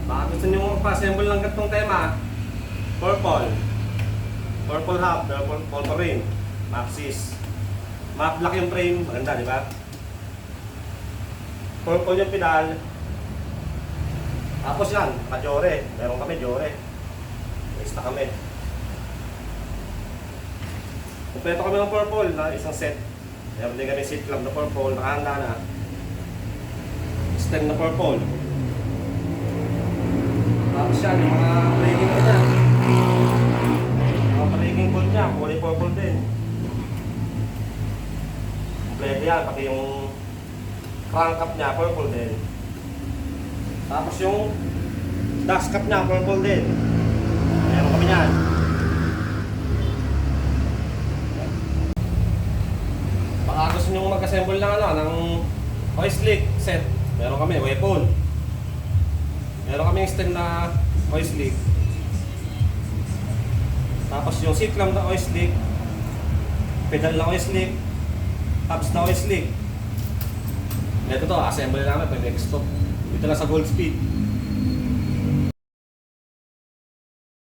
Baka gusto nyo pa-assemble ng ganitong tema. Purple. Purple hub, purple rim. Maxis. Matte black yung frame. Maganda, di ba? Purple yung pedal. Tapos yan, ka-jore. Meron kami jore. Basta kami. Kompleto kami ng purple na isang set. Meron din kami seat clamp na purple. Nakahanda na. Stem na purple. Tapos yan, yung mga braking ko niya. Mga braking bolt niya, kulay purple din. Kompleto yan, pati yung crank cap niya, purple din. Tapos yung dash cap niya, purple din. Meron kami yan. Baka gusto nyo mag-assemble ng ng oil slick set. Meron kami, weapon. Meron kami yung stem na oil slick. Tapos yung seat clamp na oil slick. Pedal na oil slick. Tabs na oil slick. Ito to, assemble namin pag next stop. Dito lang sa Gold Speed.